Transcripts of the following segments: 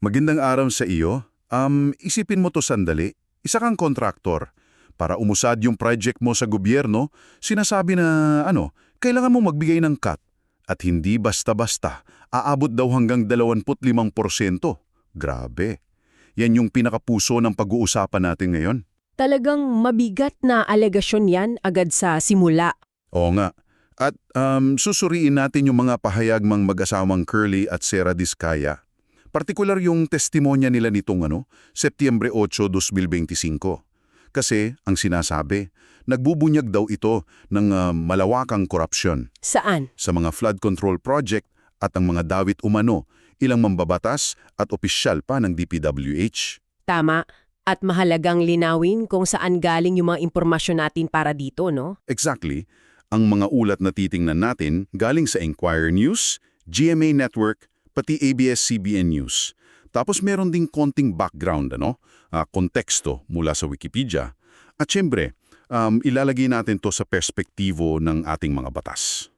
Magandang araw sa iyo. Isipin mo to sandali. Isa kang kontraktor. Para umusad yung project mo sa gobyerno, sinasabi na, kailangan mo magbigay ng cut. At hindi basta-basta, aabot daw hanggang 25%. Grabe. Yan yung pinakapuso ng pag-uusapan natin ngayon. Talagang mabigat na alegasyon yan agad sa simula. Oo nga. At susuriin natin yung mga pahayag ng mag-asawang Curly at Sara Diskaya. Partikular yung testimonya nila nitong Setyembre 8, 2025. Kasi, ang sinasabi, nagbubunyag daw ito ng malawakang korupsyon Saan? sa mga flood control project at ang mga dawit umano, ilang mambabatas at opisyal pa ng DPWH. Tama. At mahalagang linawin kung saan galing yung mga impormasyon natin para dito, no? Exactly. Ang mga ulat na titingnan natin galing sa Enquirer News, GMA Network, pati ABS-CBN News. Tapos meron ding konting background, konteksto mula sa Wikipedia. At syempre, ilalagay natin to sa perspektibo ng ating mga batas.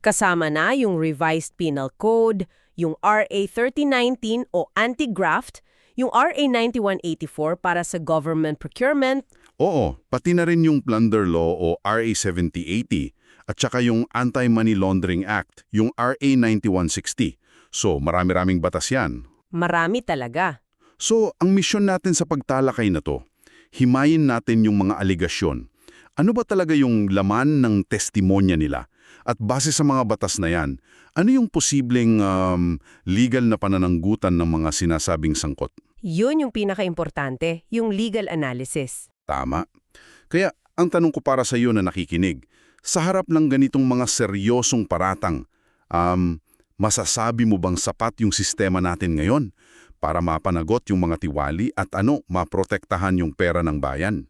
Kasama na yung Revised Penal Code, yung RA 3019 o Anti-Graft, yung RA 9184 para sa government procurement. Oo, pati na rin yung Plunder Law o RA 7080 at saka yung Anti-Money Laundering Act, yung RA 9160. So, marami-raming batas yan. Marami talaga. So, ang misyon natin sa pagtalakay na to, himayin natin yung mga aligasyon. Ano ba talaga yung laman ng testimonya nila? At base sa mga batas na yan, ano yung posibleng legal na panananggutan ng mga sinasabing sangkot? Yun yung pinaka-importante, yung legal analysis. Tama. Kaya, ang tanong ko para sa iyo na nakikinig, sa harap ng ganitong mga seryosong paratang, masasabi mo bang sapat yung sistema natin ngayon para mapanagot yung mga tiwali at maprotektahan yung pera ng bayan?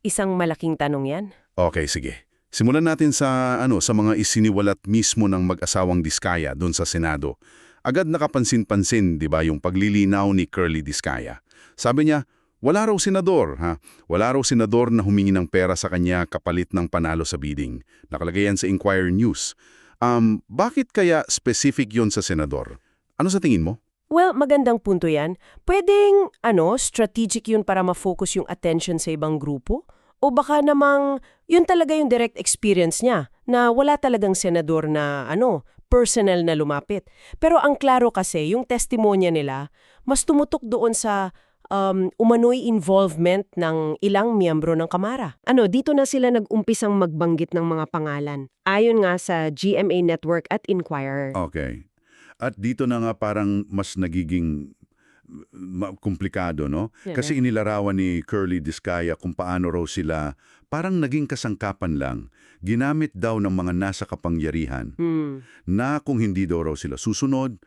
Isang malaking tanong yan. Okay, sige. Simulan natin sa mga isiniwalat mismo ng mag-asawang Diskaya doon sa Senado. Agad nakapansin-pansin, 'di ba, yung paglilinaw ni Curly Diskaya. Sabi niya, wala raw senador, Wala raw senador na humingi ng pera sa kanya kapalit ng panalo sa bidding. Nakalagay yan sa Enquirer News. Bakit kaya specific yon sa senador? Ano sa tingin mo? Well, magandang punto yan. Pwedeng, strategic yun para ma-focus yung attention sa ibang grupo? O baka namang, yun talaga yung direct experience niya, na wala talagang senador na, personal na lumapit. Pero ang klaro kasi, yung testimonya nila, mas tumutok doon sa umano'y involvement ng ilang miyembro ng Kamara. Dito na sila nag-umpisang magbanggit ng mga pangalan. Ayon nga sa GMA Network at Enquirer. Okay. At dito na nga parang mas nagiging komplikado, no? Yan Kasi inilarawan ni Curly Diskaya kung paano raw sila parang naging kasangkapan lang. Ginamit daw ng mga nasa kapangyarihan na kung hindi daw raw sila susunod,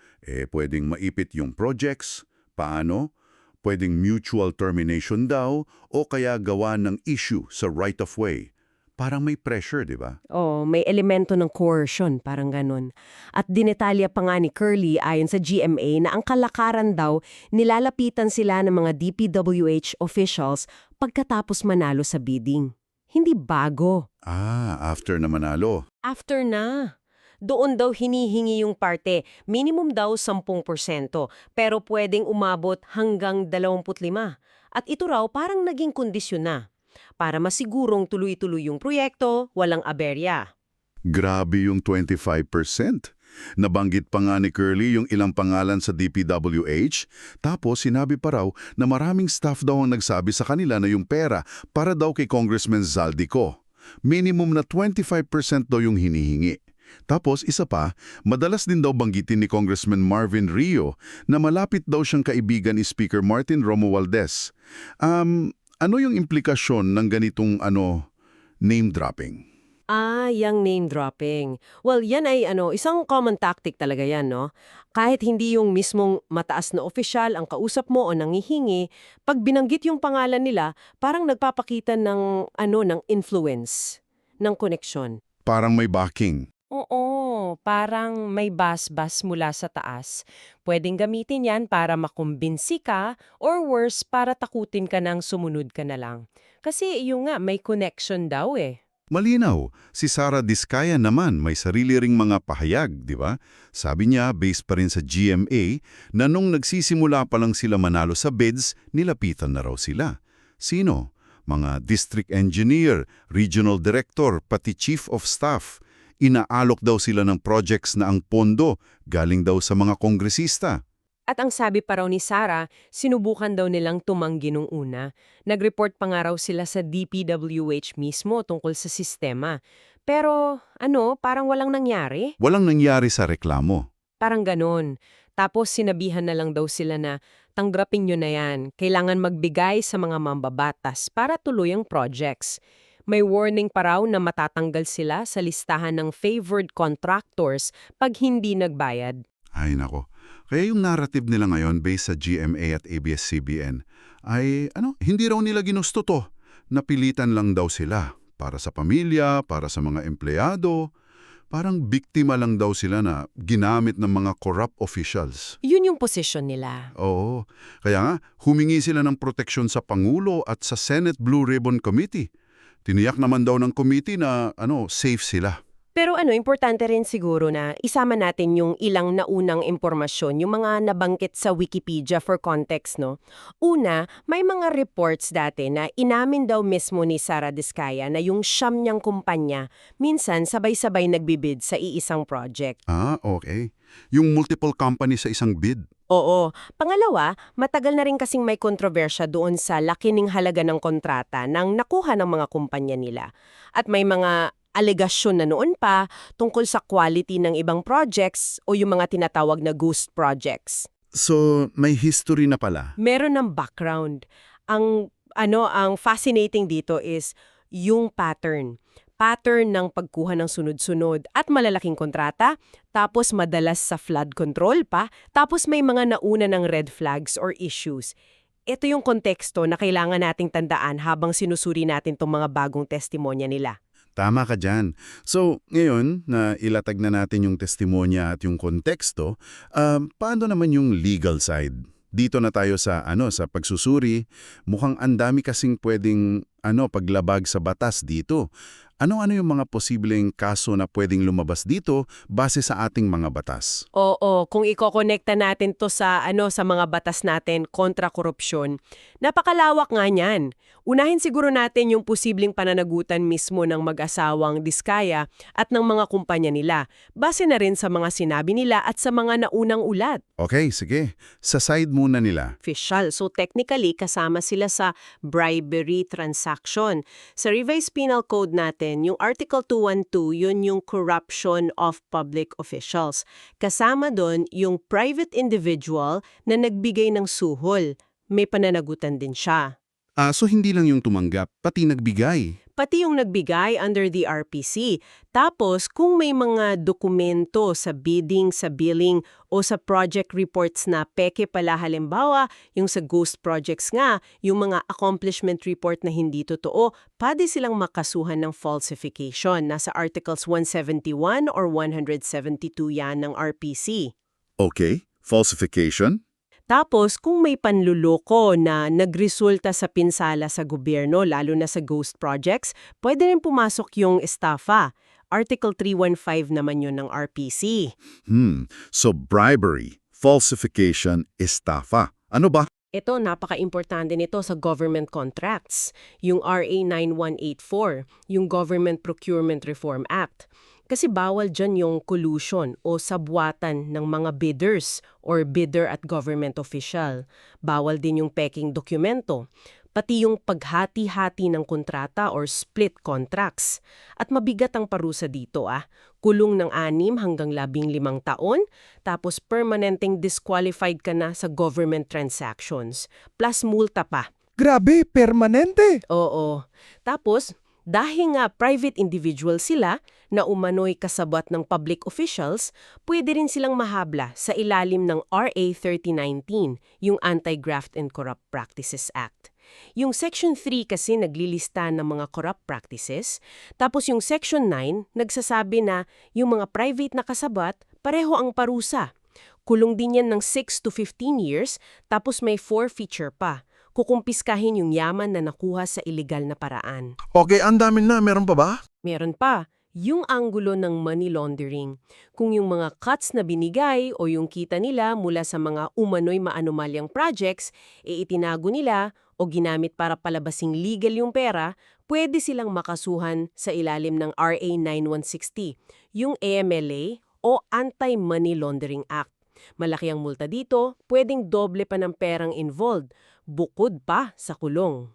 pwedeng maipit yung projects. Paano? Pwedeng mutual termination daw o kaya gawa ng issue sa right-of-way. Parang may pressure, di ba? Oh, may elemento ng coercion, parang ganun. At dinetalya pa nga ni Curly ayon sa GMA na ang kalakaran daw nilalapitan sila ng mga DPWH officials pagkatapos manalo sa bidding. Hindi bago. After na manalo. After na. Doon daw hinihingi yung parte, minimum daw 10%, pero pwedeng umabot hanggang 25%. At ito raw parang naging kondisyon na, para masigurong tuloy-tuloy yung proyekto, walang aberya. Grabe yung 25%. Nabanggit pa nga ni Curly yung ilang pangalan sa DPWH, tapos sinabi pa raw na maraming staff daw ang nagsabi sa kanila na yung pera para daw kay Congressman Zaldico. Minimum na 25% daw yung hinihingi. Tapos isa pa, madalas din daw banggitin ni Congressman Marvin Rio na malapit daw siyang kaibigan ni Speaker Martin Romualdez. Ano yung implikasyon ng ganitong name dropping? Yung name dropping. Well, yan ay isang common tactic talaga yan, no? Kahit hindi yung mismong mataas na opisyal ang kausap mo o nangihingi, pag binanggit yung pangalan nila, parang nagpapakita ng influence, ng koneksyon. Parang may backing. Oo, parang may bas-bas mula sa taas. Pwedeng gamitin yan para makumbinsi ka or worse, para takutin ka ng sumunod ka na lang. Kasi yung nga, may connection daw eh. Malinaw, si Sara Diskaya naman may sarili ring mga pahayag, di ba? Sabi niya, based pa rin sa GMA, na nung nagsisimula pa lang sila manalo sa bids, nilapitan na raw sila. Sino? Mga district engineer, regional director, pati chief of staff. Inaalok daw sila ng projects na ang pondo galing daw sa mga kongresista. At ang sabi pa raw ni Sarah, sinubukan daw nilang tumanggi nung una. Nag-report pa nga raw sila sa DPWH mismo tungkol sa sistema. Pero parang walang nangyari. Walang nangyari sa reklamo. Parang ganon. Tapos sinabihan na lang daw sila na tanggapin nyo na yan. Kailangan magbigay sa mga mambabatas para tuloy ang projects. May warning pa raw na matatanggal sila sa listahan ng favored contractors pag hindi nagbayad. Ay nako. Kaya yung narrative nila ngayon based sa GMA at ABS-CBN ay hindi raw nila ginusto to. Napilitan lang daw sila para sa pamilya, para sa mga empleyado. Parang biktima lang daw sila na ginamit ng mga corrupt officials. Yun yung position nila. Oo. Kaya nga, humingi sila ng proteksyon sa Pangulo at sa Senate Blue Ribbon Committee. Tiniyak naman daw ng committee na safe sila. Pero importante rin siguro na isama natin yung ilang naunang impormasyon, yung mga nabanggit sa Wikipedia for context, no? Una, may mga reports dati na inamin daw mismo ni Sara Diskaya na yung siyam niyang kumpanya minsan sabay-sabay nagbibid sa iisang project. Ah, okay. Yung multiple company sa isang bid. Oo. Pangalawa, matagal na rin kasing may kontrobersya doon sa laki ng halaga ng kontrata nang nakuha ng mga kumpanya nila. At may mga alegasyon na noon pa tungkol sa quality ng ibang projects o yung mga tinatawag na ghost projects. So, may history na pala. Meron ng background. Ang fascinating dito is yung pattern. Pattern ng pagkuha ng sunod-sunod at malalaking kontrata, tapos madalas sa flood control pa, tapos may mga nauna ng red flags or issues. Ito yung konteksto na kailangan nating tandaan habang sinusuri natin tong mga bagong testimonya nila. Tama ka dyan. So, ngayon na ilatag na natin yung testimonya at yung konteksto, paano naman yung legal side? Dito na tayo sa pagsusuri. Mukhang ang dami kasing pwedeng paglabag sa batas dito. Ano-ano yung mga posibleng kaso na pwedeng lumabas dito base sa ating mga batas? Oo, kung ikokonekta natin to sa mga batas natin kontra korupsyon, napakalawak nga niyan. Unahin siguro natin yung posibleng pananagutan mismo ng mag-asawang Diskaya at ng mga kumpanya nila, base na rin sa mga sinabi nila at sa mga naunang ulat. Okay, sige. Sa side muna nila. Official. So technically, kasama sila sa bribery transaction. Sa Revised Penal Code natin, yung Article 212, yun yung corruption of public officials. Kasama doon yung private individual na nagbigay ng suhol. May pananagutan din siya. So hindi lang yung tumanggap, pati nagbigay. Pati yung nagbigay under the RPC. Tapos, kung may mga dokumento sa bidding, sa billing, o sa project reports na peke pala, halimbawa, yung sa ghost projects nga, yung mga accomplishment report na hindi totoo, pwede silang makasuhan ng falsification. Nasa Articles 171 or 172 yan ng RPC. Okay, falsification? Tapos, kung may panluloko na nagresulta sa pinsala sa gobyerno, lalo na sa ghost projects, pwede rin pumasok yung estafa. Article 315 naman yun ng RPC. So bribery, falsification, estafa. Ano ba? Ito, napaka-importante nito sa government contracts. Yung RA 9184, yung Government Procurement Reform Act. Kasi bawal dyan yung collusion o sabwatan ng mga bidders or bidder at government official. Bawal din yung peking dokumento. Pati yung paghati-hati ng kontrata or split contracts. At mabigat ang parusa dito Kulong ng 6 hanggang 15 taon, tapos permanenteng disqualified ka na sa government transactions. Plus multa pa. Grabe, permanente! Oo. Tapos, dahil nga private individual sila na umano'y kasabwat ng public officials, pwede rin silang mahabla sa ilalim ng RA 3019, yung Anti-Graft and Corrupt Practices Act. Yung Section 3 kasi naglilista ng mga corrupt practices, tapos yung Section 9 nagsasabi na yung mga private na kasabwat pareho ang parusa. Kulong din yan ng 6 to 15 years, tapos may forfeiture pa. Kukumpiskahin yung yaman na nakuha sa illegal na paraan. Okay, ang dami na. Meron pa ba? Meron pa, yung anggulo ng money laundering. Kung yung mga cuts na binigay o yung kita nila mula sa mga umano'y maanumalyang projects, itinago nila o ginamit para palabasing legal yung pera, pwede silang makasuhan sa ilalim ng RA 9160, yung AMLA o Anti-Money Laundering Act. Malaki ang multa dito, pwedeng doble pa ng perang involved, bukod pa sa kulong.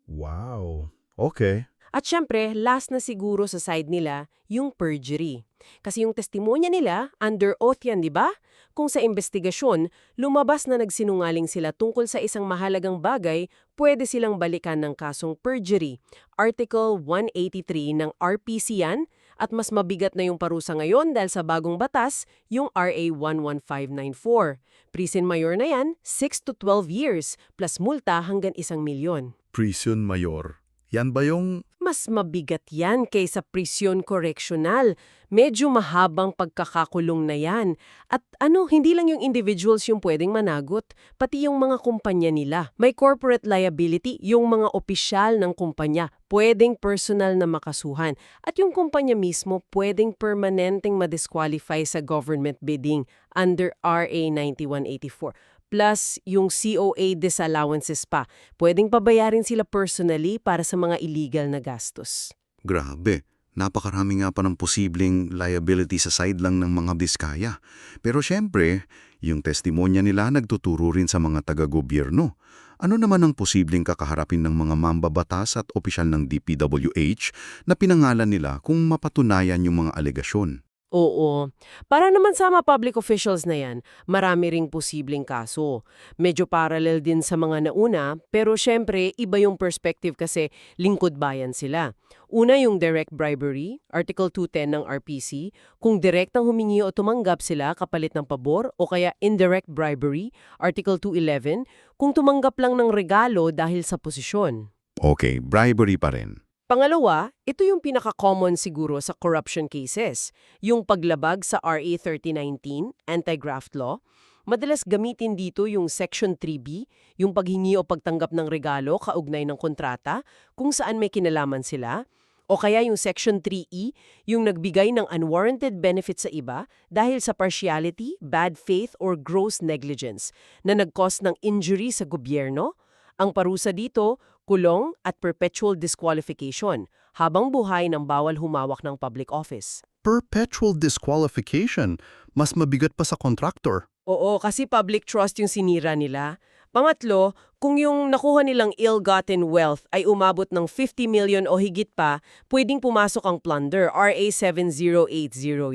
Wow. Okay. At syempre, last na siguro sa side nila, yung perjury. Kasi yung testimonya nila, under oath yan, di ba? Kung sa investigasyon, lumabas na nagsinungaling sila tungkol sa isang mahalagang bagay, pwede silang balikan ng kasong perjury. Article 183 ng RPC yan, at mas mabigat na yung parusa ngayon dahil sa bagong batas, yung RA 11594. Prison mayor na yan, 6 to 12 years, plus multa hanggang 1,000,000. Prison Mayor. Yan ba yung... Mas mabigat yan kaysa prisyon koreksyonal. Medyo mahabang pagkakakulong na yan. At hindi lang yung individuals yung pwedeng managot, pati yung mga kumpanya nila. May corporate liability, yung mga opisyal ng kumpanya, pwedeng personal na makasuhan. At yung kumpanya mismo, pwedeng permanenteng madisqualify sa government bidding under RA 9184. Plus, yung COA disallowances pa. Pwedeng pabayarin sila personally para sa mga illegal na gastos. Grabe, napakarami nga pa ng posibleng liability sa side lang ng mga diskaya. Pero syempre, yung testimonya nila nagtuturo rin sa mga taga-gobyerno. Ano naman ang posibleng kakaharapin ng mga mambabatas at opisyal ng DPWH na pinangalan nila kung mapatunayan yung mga alegasyon? Oo. Para naman sa mga public officials na yan, marami ring posibleng kaso. Medyo parallel din sa mga nauna, pero syempre, iba yung perspective kasi lingkod bayan sila. Una yung direct bribery, Article 210 ng RPC, kung direktang humingi o tumanggap sila kapalit ng pabor, o kaya indirect bribery, Article 211, kung tumanggap lang ng regalo dahil sa posisyon. Okay, bribery pa rin. Pangalawa, ito yung pinaka-common siguro sa corruption cases, yung paglabag sa RA 3019, anti-graft law. Madalas gamitin dito yung Section 3B, yung paghingi o pagtanggap ng regalo kaugnay ng kontrata, kung saan may kinalaman sila. O kaya yung Section 3E, yung nagbigay ng unwarranted benefit sa iba dahil sa partiality, bad faith, or gross negligence na nag-cause ng injury sa gobyerno. Ang parusa dito, kulong at perpetual disqualification, habang buhay ng bawal humawak ng public office. Perpetual disqualification. Mas mabigat pa sa contractor. Oo, kasi public trust yung sinira nila. Pangatlo, kung yung nakuha nilang ill-gotten wealth ay umabot ng 50 million o higit pa, pwedeng pumasok ang plunder, RA 7080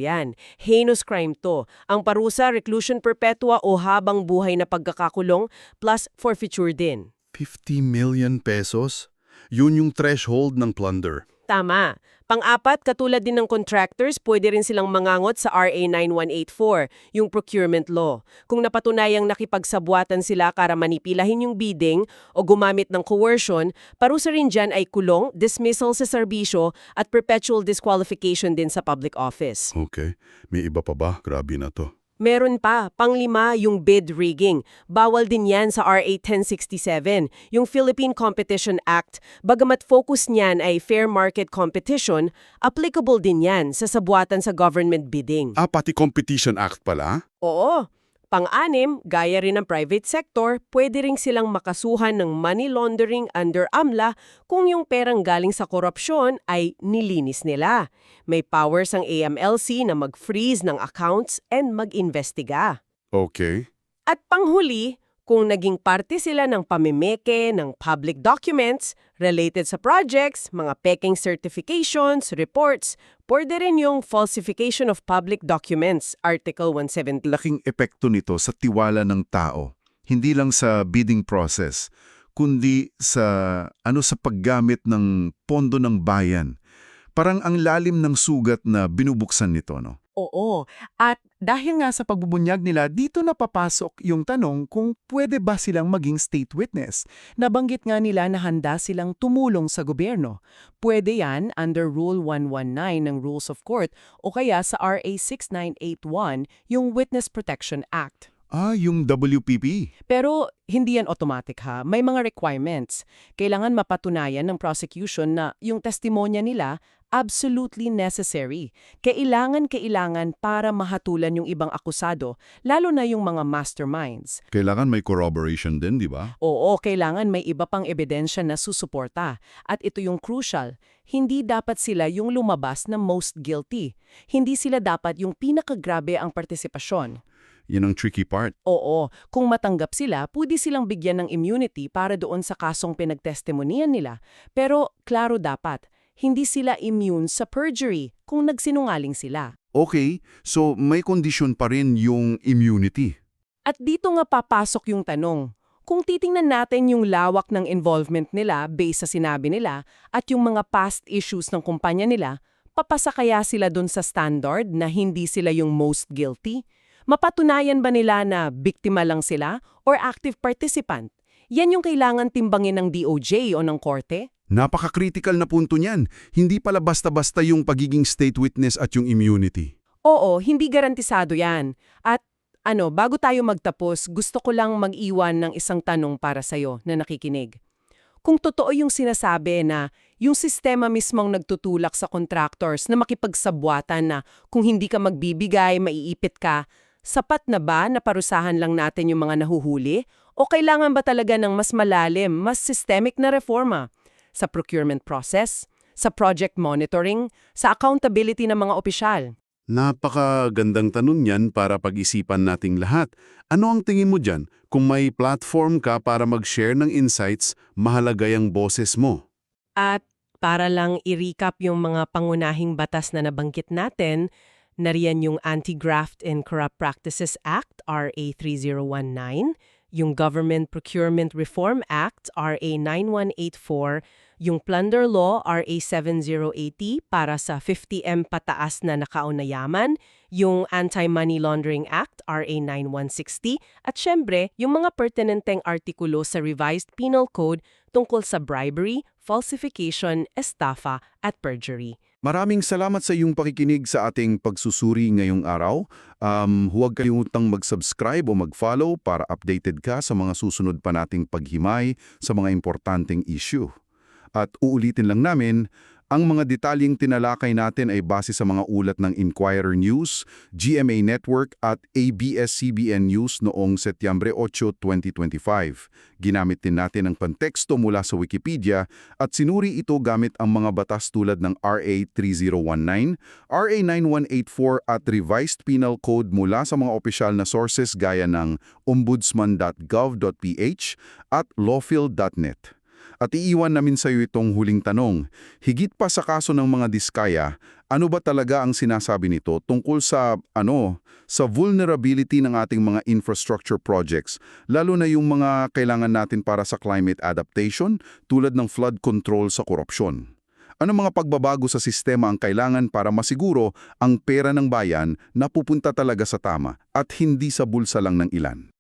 yan. Heinous crime to. Ang parusa, reclusion perpetua o habang buhay na pagkakakulong plus forfeiture din. 50 million pesos? Yun yung threshold ng plunder. Tama. Pang-apat, katulad din ng contractors, pwede rin silang mangangot sa RA 9184, yung procurement law. Kung napatunayang nakipagsabuatan sila para manipilahin yung bidding o gumamit ng coercion, parusa rin dyan ay kulong, dismissal sa serbisyo at perpetual disqualification din sa public office. Okay. May iba pa ba? Grabe na to. Meron pa, panglima, yung bid rigging. Bawal din yan sa RA 1067, yung Philippine Competition Act. Bagamat focus niyan ay fair market competition, applicable din yan sa sabuatan sa government bidding. Pati Competition Act pala? Oo. Pang-anim, gaya rin ng private sector, pwede ring silang makasuhan ng money laundering under AMLA kung yung perang galing sa korupsyon ay nilinis nila. May powers ang AMLC na mag-freeze ng accounts and mag-investiga. Okay. At panghuli, kung naging parte sila ng pamimeke ng public documents related sa projects, mga peking certifications, reports, pwede rin yung falsification of public documents, Article 170. Laking epekto nito sa tiwala ng tao. Hindi lang sa bidding process, kundi sa sa paggamit ng pondo ng bayan. Parang ang lalim ng sugat na binubuksan nito, no? Oo. At dahil nga sa pagbubunyag nila, dito napapasok yung tanong kung pwede ba silang maging state witness. Nabanggit nga nila na handa silang tumulong sa gobyerno. Pwede yan under Rule 119 ng Rules of Court o kaya sa RA 6981, yung Witness Protection Act. Yung WPP. Pero hindi yan automatic ha. May mga requirements. Kailangan mapatunayan ng prosecution na yung testimonya nila absolutely necessary. Kailangan para mahatulan yung ibang akusado, lalo na yung mga masterminds. Kailangan may corroboration din, di ba? Oo, kailangan may iba pang ebidensya na susuporta. At ito yung crucial, hindi dapat sila yung lumabas na most guilty. Hindi sila dapat yung pinakagrabe ang partisipasyon. Yan ang tricky part. Oo, kung matanggap sila, pwede silang bigyan ng immunity para doon sa kasong pinagtestimonian nila. Pero, klaro dapat, hindi sila immune sa perjury kung nagsinungaling sila. Okay, so may kondisyon pa rin yung immunity. At dito nga papasok yung tanong. Kung titingnan natin yung lawak ng involvement nila based sa sinabi nila at yung mga past issues ng kumpanya nila, papasa kaya sila dun sa standard na hindi sila yung most guilty? Mapatunayan ba nila na biktima lang sila or active participant? Yan yung kailangan timbangin ng DOJ o ng korte? Napaka-critical na punto niyan. Hindi pala basta-basta yung pagiging state witness at yung immunity. Oo, hindi garantisado yan. At bago tayo magtapos, gusto ko lang mag-iwan ng isang tanong para sa'yo na nakikinig. Kung totoo yung sinasabi na yung sistema mismong nagtutulak sa contractors na makipagsabwatan na kung hindi ka magbibigay, maiipit ka, sapat na ba na parusahan lang natin yung mga nahuhuli? O kailangan ba talaga ng mas malalim, mas systemic na reforma? Sa procurement process, sa project monitoring, sa accountability ng mga opisyal? Napakagandang tanong yan para pag-isipan nating lahat. Ano ang tingin mo dyan? Kung may platform ka para mag-share ng insights, mahalaga yung boses mo. At para lang i-recap yung mga pangunahing batas na nabanggit natin, nariyan yung Anti-Graft and Corrupt Practices Act, RA 3019, yung Government Procurement Reform Act, RA 9184, yung Plunder Law, RA 7080 para sa 50M pataas na nakaon na yaman, yung Anti-Money Laundering Act, RA 9160, at syempre, yung mga pertinenteng artikulo sa Revised Penal Code tungkol sa bribery, falsification, estafa, at perjury. Maraming salamat sa iyong pakikinig sa ating pagsusuri ngayong araw. Huwag kayong mag-subscribe o mag-follow para updated ka sa mga susunod pa nating paghimay sa mga importanteng issue. At uulitin lang namin, ang mga detalyeng tinalakay natin ay base sa mga ulat ng Inquirer News, GMA Network at ABS-CBN News noong Setyembre 8, 2025. Ginamit din natin ang konteksto mula sa Wikipedia at sinuri ito gamit ang mga batas tulad ng RA 3019, RA 9184 at Revised Penal Code mula sa mga opisyal na sources gaya ng ombudsman.gov.ph at lawfield.net. At iiwan namin sa iyo itong huling tanong. Higit pa sa kaso ng mga diskaya, ano ba talaga ang sinasabi nito tungkol sa vulnerability ng ating mga infrastructure projects, lalo na yung mga kailangan natin para sa climate adaptation tulad ng flood control sa korupsyon? Ano mga pagbabago sa sistema ang kailangan para masiguro ang pera ng bayan na pupunta talaga sa tama at hindi sa bulsa lang ng ilan?